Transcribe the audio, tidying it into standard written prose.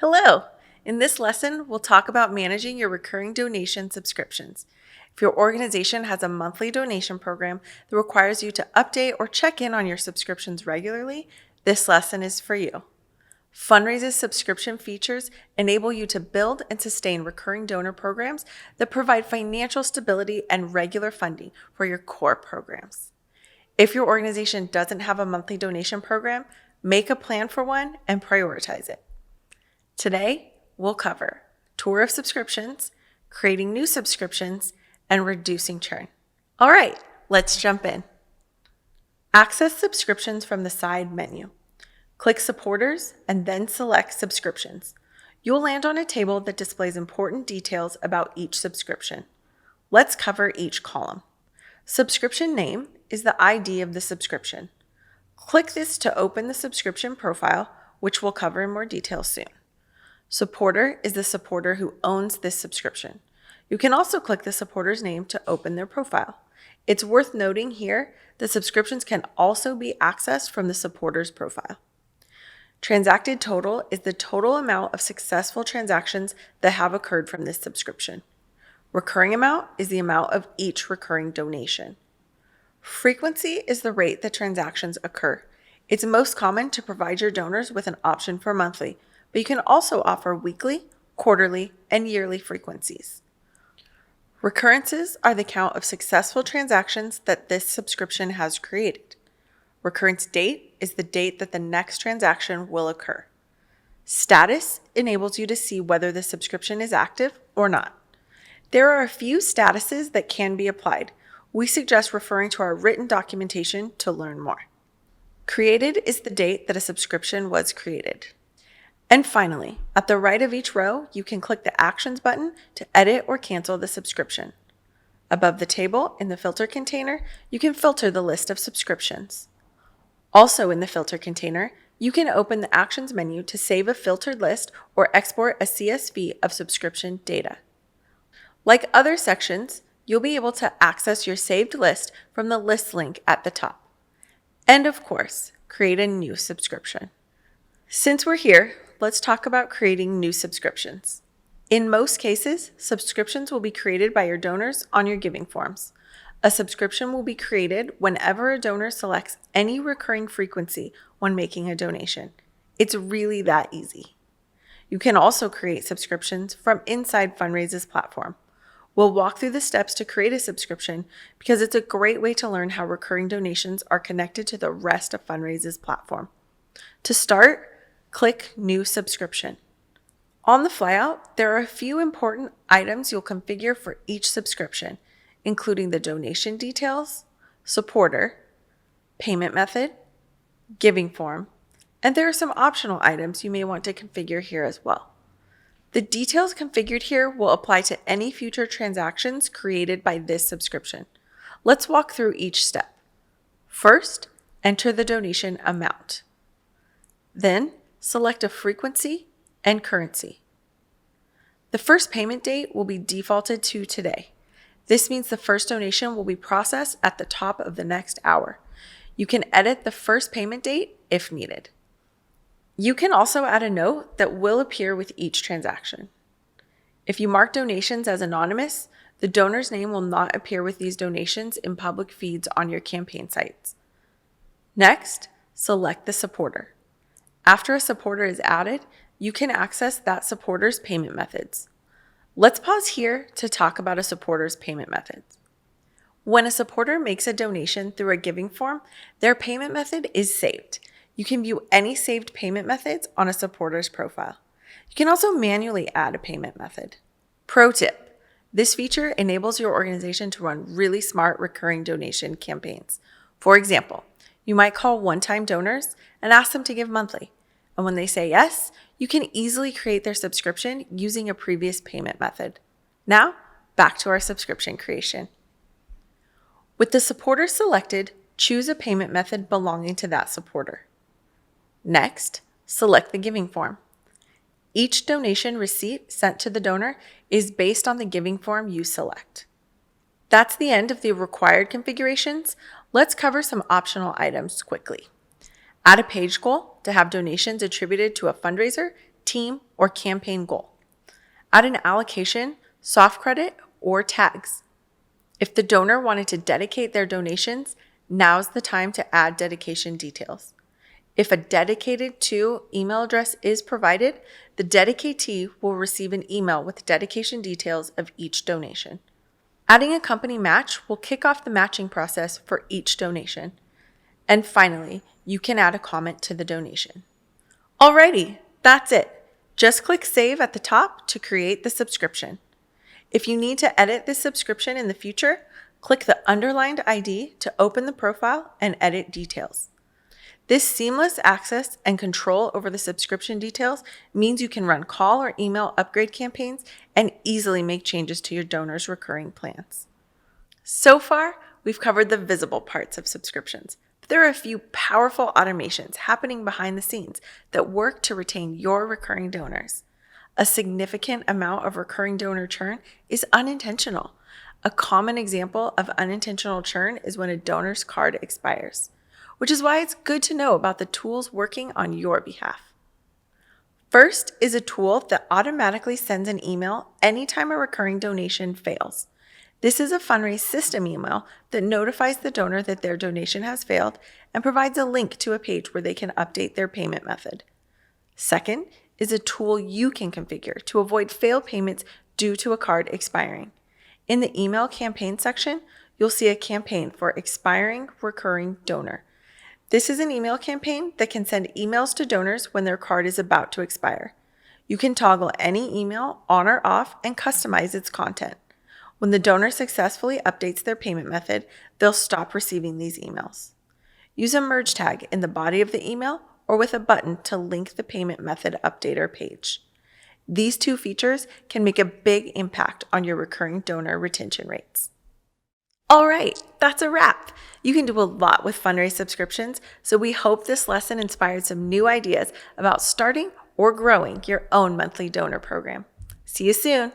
Hello! In this lesson, we'll talk about managing your recurring donation subscriptions. If your organization has a monthly donation program that requires you to update or check in on your subscriptions regularly, this lesson is for you. Fundraise's subscription features enable you to build and sustain recurring donor programs that provide financial stability and regular funding for your core programs. If your organization doesn't have a monthly donation program, make a plan for one and prioritize it. Today, we'll cover tour of subscriptions, creating new subscriptions, and reducing churn. All right, let's jump in. Access subscriptions from the side menu. Click Supporters and then select Subscriptions. You'll land on a table that displays important details about each subscription. Let's cover each column. Subscription name is the ID of the subscription. Click this to open the subscription profile, which we'll cover in more detail soon. Supporter is the supporter who owns this subscription. You can also click the supporter's name to open their profile. It's worth noting here that subscriptions can also be accessed from the supporter's profile. Transacted total is the total amount of successful transactions that have occurred from this subscription. Recurring amount is the amount of each recurring donation. Frequency is the rate that transactions occur. It's most common to provide your donors with an option for monthly, but you can also offer weekly, quarterly, and yearly frequencies. Recurrences are the count of successful transactions that this subscription has created. Recurrence date is the date that the next transaction will occur. Status enables you to see whether the subscription is active or not. There are a few statuses that can be applied. We suggest referring to our written documentation to learn more. Created is the date that a subscription was created. And finally, at the right of each row, you can click the Actions button to edit or cancel the subscription. Above the table, in the filter container, you can filter the list of subscriptions. Also in the filter container, you can open the Actions menu to save a filtered list or export a CSV of subscription data. Like other sections, you'll be able to access your saved list from the list link at the top. And of course, create a new subscription. Since we're here, let's talk about creating new subscriptions. In most cases, subscriptions will be created by your donors on your giving forms. A subscription will be created whenever a donor selects any recurring frequency when making a donation. It's really that easy. You can also create subscriptions from inside Fundraise's platform. We'll walk through the steps to create a subscription because it's a great way to learn how recurring donations are connected to the rest of Fundraise's platform. To start, click New Subscription. On the flyout, there are a few important items you'll configure for each subscription, including the donation details, supporter, payment method, giving form, and there are some optional items you may want to configure here as well. The details configured here will apply to any future transactions created by this subscription. Let's walk through each step. First, enter the donation amount. Then, select a frequency and currency. The first payment date will be defaulted to today. This means the first donation will be processed at the top of the next hour. You can edit the first payment date if needed. You can also add a note that will appear with each transaction. If you mark donations as anonymous, the donor's name will not appear with these donations in public feeds on your campaign sites. Next, select the supporter. After a supporter is added, you can access that supporter's payment methods. Let's pause here to talk about a supporter's payment methods. When a supporter makes a donation through a giving form, their payment method is saved. You can view any saved payment methods on a supporter's profile. You can also manually add a payment method. Pro tip: this feature enables your organization to run really smart recurring donation campaigns. For example, you might call one-time donors and ask them to give monthly. And when they say yes, you can easily create their subscription using a previous payment method. Now, back to our subscription creation. With the supporter selected, choose a payment method belonging to that supporter. Next, select the giving form. Each donation receipt sent to the donor is based on the giving form you select. That's the end of the required configurations. Let's cover some optional items quickly. Add a page goal to have donations attributed to a fundraiser team, or campaign goal. Add an allocation, soft credit, or tags. If the donor wanted to dedicate their donations, now's the time to add dedication details. If a dedicated to email address is provided, the dedicatee will receive an email with dedication details of each donation. Adding a company match will kick off the matching process for each donation. And finally, you can add a comment to the donation. Alrighty, that's it. Just click Save at the top to create the subscription. If you need to edit this subscription in the future, click the underlined ID to open the profile and edit details. This seamless access and control over the subscription details means you can run call or email upgrade campaigns and easily make changes to your donors' recurring plans. So far, we've covered the visible parts of subscriptions, but there are a few powerful automations happening behind the scenes that work to retain your recurring donors. A significant amount of recurring donor churn is unintentional. A common example of unintentional churn is when a donor's card expires, which is why it's good to know about the tools working on your behalf. First is a tool that automatically sends an email anytime a recurring donation fails. This is a Fundraise system email that notifies the donor that their donation has failed and provides a link to a page where they can update their payment method. Second is a tool you can configure to avoid failed payments due to a card expiring. In the email campaign section, you'll see a campaign for expiring recurring donor. This is an email campaign that can send emails to donors when their card is about to expire. You can toggle any email on or off and customize its content. When the donor successfully updates their payment method, they'll stop receiving these emails. Use a merge tag in the body of the email or with a button to link the payment method updater page. These two features can make a big impact on your recurring donor retention rates. All right, that's a wrap. You can do a lot with Fundraise subscriptions, so we hope this lesson inspired some new ideas about starting or growing your own monthly donor program. See you soon.